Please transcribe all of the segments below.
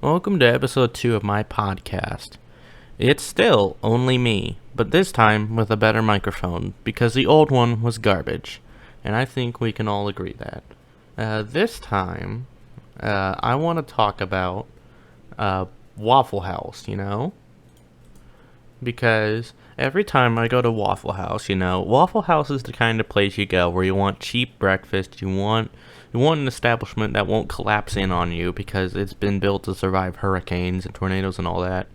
Welcome to episode 2 of my podcast. It's still only me, but this time with a better microphone, because the old one was garbage. And I think we can all agree that. This time, I want to talk about Waffle House, because every time I go to Waffle House, Waffle House is the kind of place you go where you want cheap breakfast, you want an establishment that won't collapse in on you because it's been built to survive hurricanes and tornadoes and all that.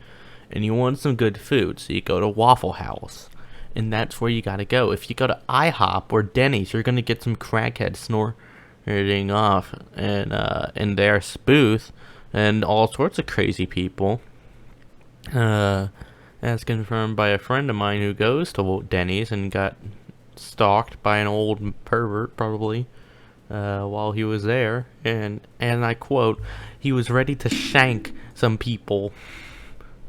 And you want some good food, so you go to Waffle House. And that's where you gotta go. If you go to IHOP or Denny's, you're gonna get some crackhead snorting off and in their booth and all sorts of crazy people. As confirmed by a friend of mine who goes to Denny's and got stalked by an old pervert, probably, while he was there. And I quote, he was ready to shank some people.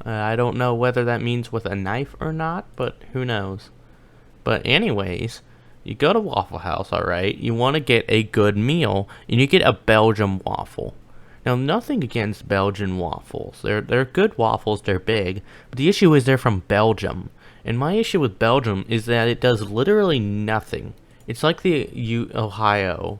I don't know whether that means with a knife or not, but who knows. But anyways, you go to Waffle House, alright? You want to get a good meal, and you get a Belgium waffle. Now, nothing against Belgian waffles. They're good waffles, they're big, but the issue is they're from Belgium. And my issue with Belgium is that it does literally nothing. It's like the Ohio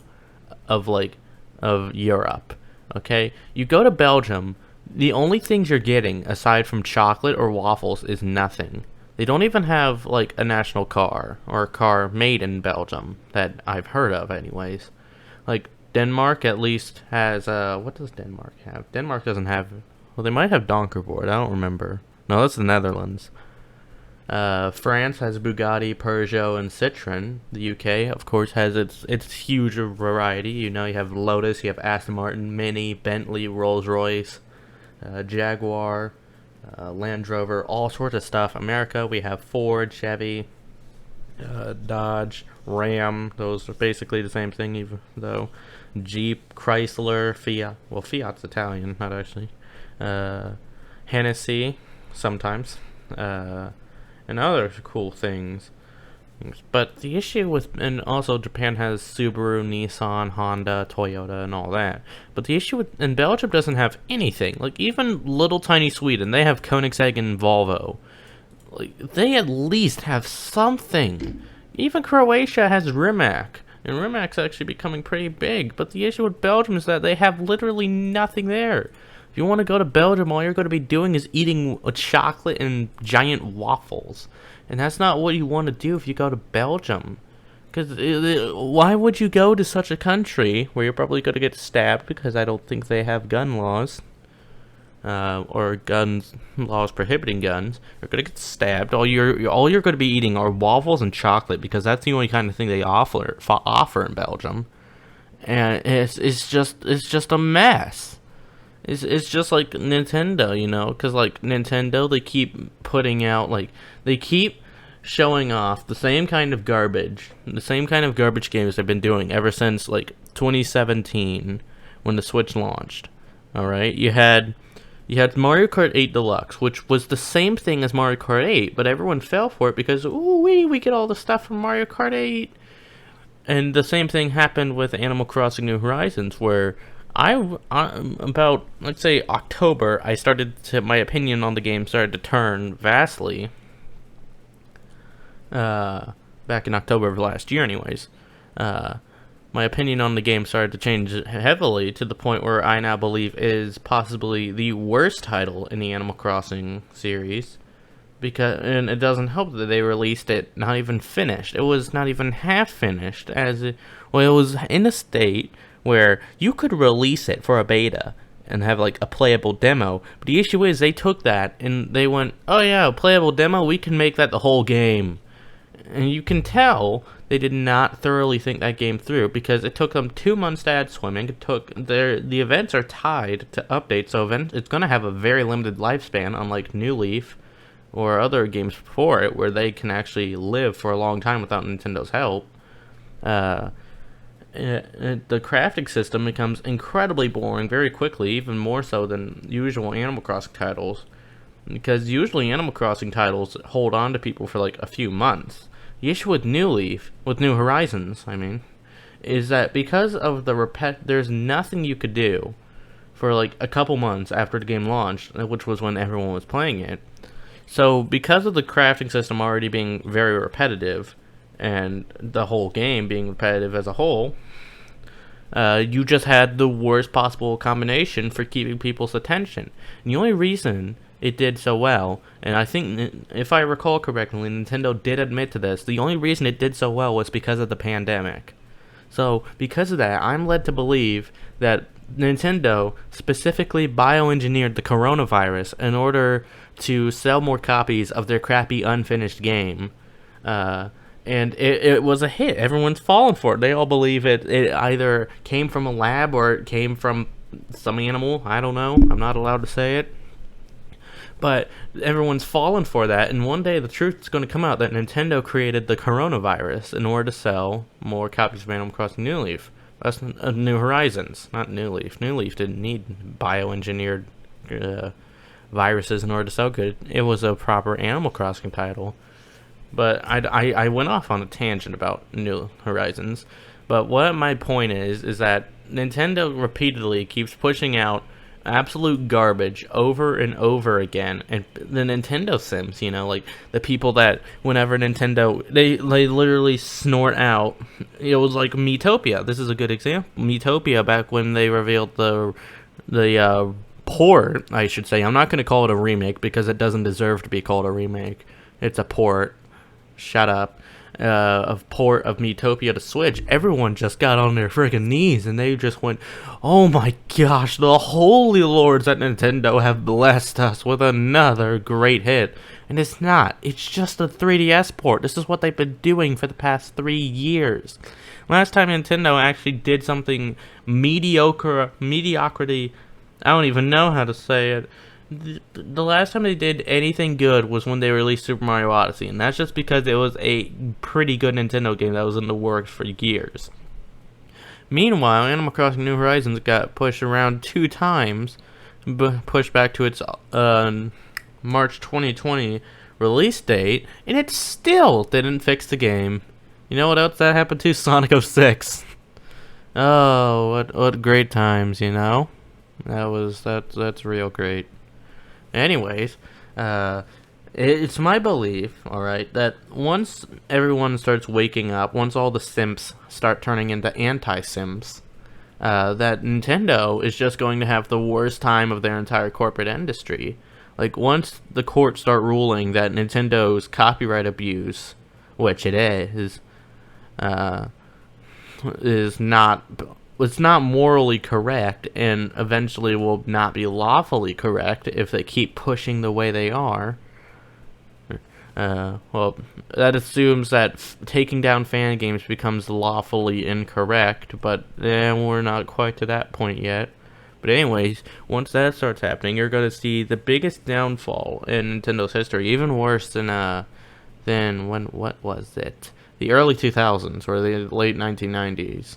of Europe. Okay? You go to Belgium, the only things you're getting aside from chocolate or waffles is nothing. They don't even have like a national car or a car made in Belgium that I've heard of anyways. Like Denmark at least has what does Denmark have? Denmark doesn't have, well, they might have Donkerboard, I don't remember. No, that's the Netherlands. France has Bugatti, Peugeot, and Citroen. The UK, of course, has its huge variety. You have Lotus, you have Aston Martin, Mini, Bentley, Rolls-Royce, Jaguar, Land Rover, all sorts of stuff. America, we have Ford, Chevy, Dodge, Ram. Those are basically the same thing, even though Jeep, Chrysler, Fiat. Well, Fiat's Italian, not actually. Hennessy, sometimes. And other cool things. But the issue with, and also Japan has Subaru, Nissan, Honda, Toyota, and all that. But the issue with, and Belgium doesn't have anything. Like, even little tiny Sweden, they have Koenigsegg and Volvo. Like, they at least have something. Even Croatia has Rimac. And Rimac's actually becoming pretty big. But the issue with Belgium is that they have literally nothing there. If you want to go to Belgium, all you're going to be doing is eating chocolate and giant waffles. And that's not what you want to do if you go to Belgium. Because why would you go to such a country where you're probably going to get stabbed, because I don't think they have gun laws. Or laws prohibiting guns. You're going to get stabbed. All you're going to be eating are waffles and chocolate, because that's the only kind of thing they offer in Belgium. And it's just a mess. It's just like Nintendo, because like Nintendo, they keep putting out, like, they keep showing off the same kind of garbage games they've been doing ever since like 2017 when the Switch launched. All right, you had Mario Kart 8 Deluxe, which was the same thing as Mario Kart 8, but everyone fell for it because we get all the stuff from Mario Kart 8. And the same thing happened with Animal Crossing New Horizons, where about, let's say, October, my opinion on the game started to turn vastly. Back in October of last year, anyways. My opinion on the game started to change heavily to the point where I now believe it is possibly the worst title in the Animal Crossing series. And it doesn't help that they released it not even finished. It was not even half finished, it was in a state where you could release it for a beta and have like a playable demo. But the issue is they took that and they went, oh yeah, a playable demo, we can make that the whole game. And you can tell they did not thoroughly think that game through, because it took them 2 months to add swimming. The events are tied to updates, so it's going to have a very limited lifespan, unlike New Leaf or other games before it, where they can actually live for a long time without Nintendo's help. The crafting system becomes incredibly boring very quickly, even more so than usual Animal Crossing titles, because usually Animal Crossing titles hold on to people for like a few months. The issue with New Horizons, is that because of there's nothing you could do for like a couple months after the game launched, which was when everyone was playing it. So because of the crafting system already being very repetitive, and the whole game being repetitive as a whole, you just had the worst possible combination for keeping people's attention. And the only reason it did so well, and I think, if I recall correctly, Nintendo did admit to this, the only reason it did so well was because of the pandemic. So, because of that, I'm led to believe that Nintendo specifically bioengineered the coronavirus in order to sell more copies of their crappy unfinished game. And it was a hit. Everyone's fallen for it. They all believe it either came from a lab or it came from some animal. I don't know. I'm not allowed to say it. But everyone's fallen for that, and one day the truth's going to come out that Nintendo created the coronavirus in order to sell more copies of Animal Crossing New Leaf. That's New Horizons, not New Leaf. New Leaf didn't need bioengineered viruses in order to sell good. It was a proper Animal Crossing title. But I went off on a tangent about New Horizons. But what my point is that Nintendo repeatedly keeps pushing out absolute garbage over and over again. And the Nintendo Sims, like the people that whenever Nintendo, they literally snort out, it was like Miitopia. This is a good example. Miitopia, back when they revealed the port, I should say. I'm not going to call it a remake because it doesn't deserve to be called a remake. It's a port. Shut up. Of port of Miitopia to Switch, everyone just got on their friggin' knees and they just went, oh my gosh, the holy lords at Nintendo have blessed us with another great hit. And it's not. It's just a 3DS port. This is what they've been doing for the past 3 years. Last time Nintendo actually did something mediocrity, I don't even know how to say it. The last time they did anything good was when they released Super Mario Odyssey, and that's just because it was a pretty good Nintendo game that was in the works for years. Meanwhile, Animal Crossing New Horizons got pushed around 2 times, pushed back to its March 2020 release date, and it still didn't fix the game. You know what else that happened to? Sonic 06. Oh, what great times, That's real great. Anyways, it's my belief, alright, that once everyone starts waking up, once all the simps start turning into anti-simps, that Nintendo is just going to have the worst time of their entire corporate industry. Like, once the courts start ruling that Nintendo's copyright abuse, which it is not... It's not morally correct, and eventually will not be lawfully correct if they keep pushing the way they are. Well, that assumes that taking down fan games becomes lawfully incorrect, but we're not quite to that point yet. But anyways, once that starts happening, you're going to see the biggest downfall in Nintendo's history, even worse than what was it? The early 2000s or the late 1990s.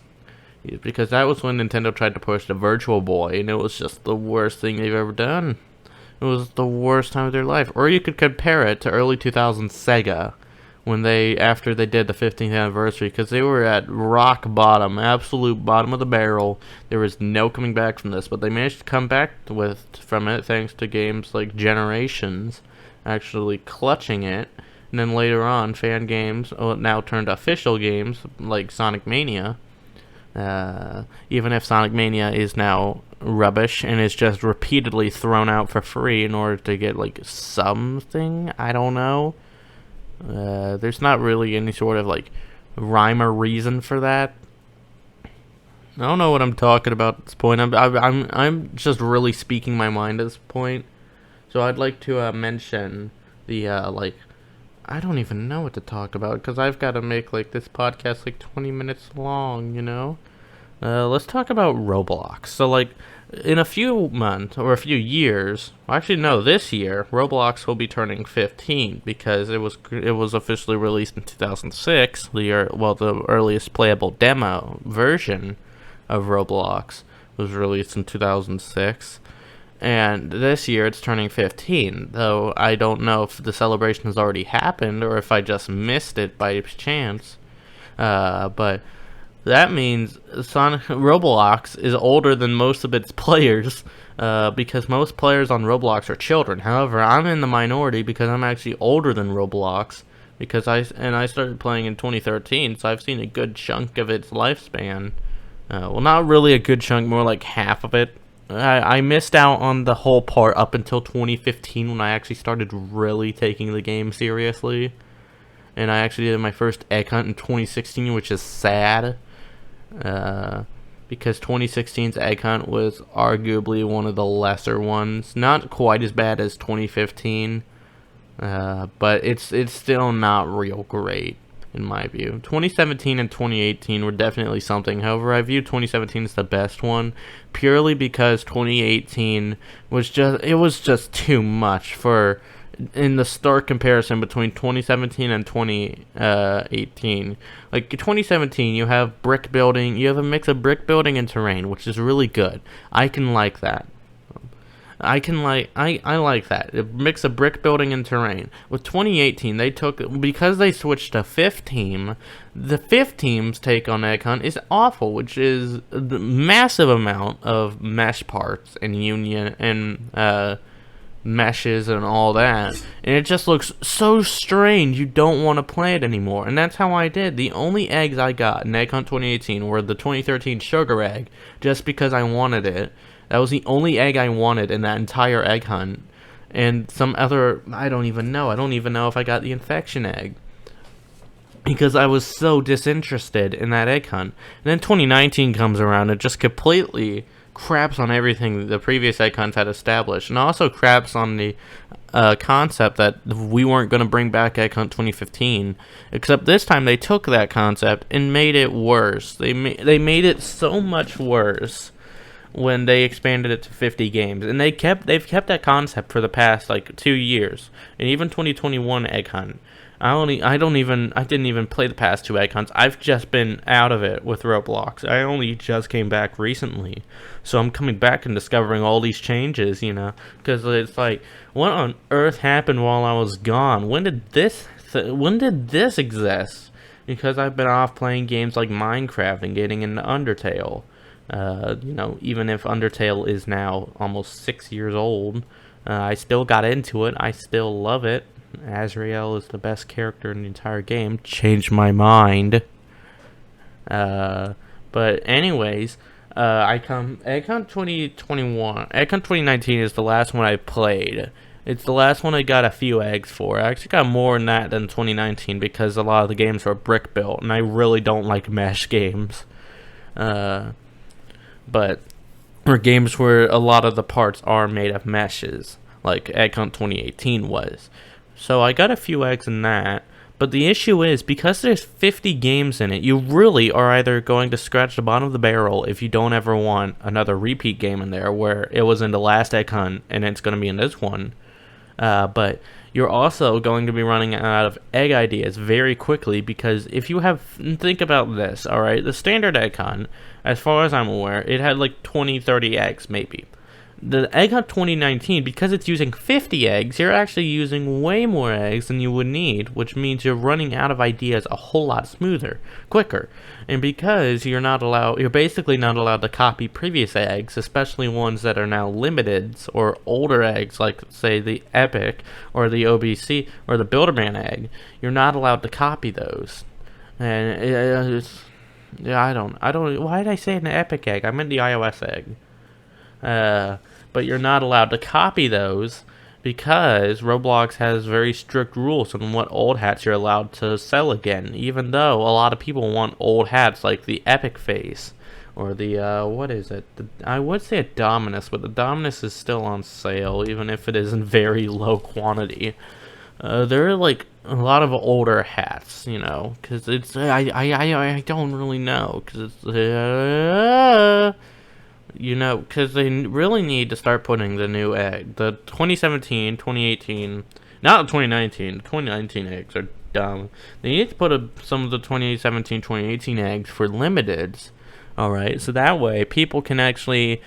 Because that was when Nintendo tried to push the Virtual Boy, and it was just the worst thing they've ever done. It was the worst time of their life. Or you could compare it to early 2000s Sega, after they did the 15th anniversary, because they were at rock bottom, absolute bottom of the barrel. There was no coming back from this, but they managed to come back from it thanks to games like Generations, actually clutching it. And then later on, fan games, now turned official games like Sonic Mania. Even if Sonic Mania is now rubbish and is just repeatedly thrown out for free in order to get like something, I don't know. There's not really any sort of like rhyme or reason for that. I don't know what I'm talking about at this point. I'm just really speaking my mind at this point. So I'd like to mention the I don't even know what to talk about because I've got to make like this podcast like 20 minutes long, Let's talk about Roblox. So like in a few months or a few years, actually no, this year Roblox will be turning 15 because it was officially released in 2006. The earliest playable demo version of Roblox was released in 2006. And this year it's turning 15, though I don't know if the celebration has already happened or if I just missed it by chance. But that means Sonic Roblox is older than most of its players, because most players on Roblox are children. However, I'm in the minority because I'm actually older than Roblox, because I started playing in 2013, so I've seen a good chunk of its lifespan. Well, not really a good chunk, more like half of it. I missed out on the whole part up until 2015 when I actually started really taking the game seriously. And I actually did my first egg hunt in 2016, which is sad. Because 2016's egg hunt was arguably one of the lesser ones. Not quite as bad as 2015, but it's still not real great in my view. 2017 and 2018 were definitely something. However, I view 2017 as the best one, purely because 2018 was just too much for. In the stark comparison between 2017 and 2018, like 2017, you have brick building, you have a mix of brick building and terrain, which is really good. I can like that. I like that. A mix of brick building and terrain. With 2018, because they switched to fifth team, the fifth team's take on Egg Hunt is awful, which is the massive amount of mesh parts and union and meshes and all that, and it just looks so strange you don't want to play it anymore. And that's how I did. The only eggs I got in Egg Hunt 2018 were the 2013 sugar egg, just because I wanted it. That was the only egg I wanted in that entire egg hunt. And some other, I don't even know if I got the infection egg, because I was so disinterested in that egg hunt. And then 2019 comes around and just completely craps on everything the previous egg hunts had established, and also craps on the concept that we weren't going to bring back Egg Hunt 2015, except this time they took that concept and made it worse. They made it so much worse when they expanded it to 50 games, and they've kept that concept for the past like 2 years, and even 2021 Egg Hunt. I didn't even play the past 2 egg hunts. I've just been out of it with Roblox. I only just came back recently. So I'm coming back and discovering all these changes, because it's like, what on earth happened while I was gone? When did this exist? Because I've been off playing games like Minecraft and getting into Undertale. Even if Undertale is now almost 6 years old, I still got into it. I still love it. Asriel is the best character in the entire game. Changed my mind. But anyways, Egg Hunt 2021, Egg Hunt 2019 is the last one I played. It's the last one I got a few eggs for. I actually got more than that than 2019 because a lot of the games were brick built, and I really don't like mesh games. But or games where a lot of the parts are made of meshes, like Egg Hunt 2018 was. So I got a few eggs in that, but the issue is, because there's 50 games in it, you really are either going to scratch the bottom of the barrel if you don't ever want another repeat game in there where it was in the last egg hunt and it's going to be in this one, but you're also going to be running out of egg ideas very quickly, because if you think about this, alright, the standard egg hunt, as far as I'm aware, it had like 20-30 eggs maybe. The Egg Hunt 2019, because it's using 50 eggs, you're actually using way more eggs than you would need, which means you're running out of ideas a whole lot quicker. And because you're basically not allowed to copy previous eggs, especially ones that are now limited, or older eggs, like say the Epic, or the OBC, or the Builderman egg, you're not allowed to copy those. And I don't, why did I say an Epic egg? I meant the iOS egg. But you're not allowed to copy those because Roblox has very strict rules on what old hats you're allowed to sell again, even though a lot of people want old hats like the Epic face or the what is it? I would say a Dominus, but the Dominus is still on sale even if it is in very low quantity. There are like a lot of older hats, because it's I don't really know, because it's because they really need to start putting the new egg. The 2017, 2018, not the 2019. The 2019 eggs are dumb. They need to put some of the 2017, 2018 eggs for limiteds. Alright, so that way people can actually,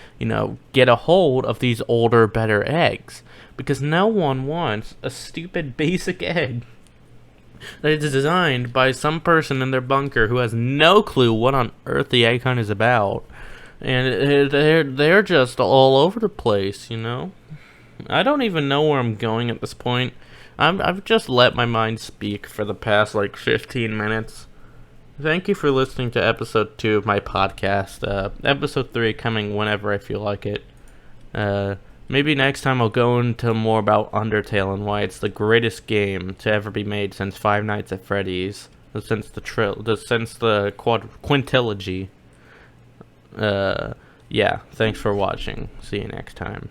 get a hold of these older, better eggs. Because no one wants a stupid basic egg that is designed by some person in their bunker who has no clue what on earth the icon is about. And they're just all over the place, you know? I don't even know where I'm going at this point. I've just let my mind speak for the past, like, 15 minutes. Thank you for listening to episode 2 of my podcast. Episode 3 coming whenever I feel like it. Maybe next time I'll go into more about Undertale and why it's the greatest game to ever be made since Five Nights at Freddy's. Since the quintilogy. Yeah, thanks for watching. See you next time.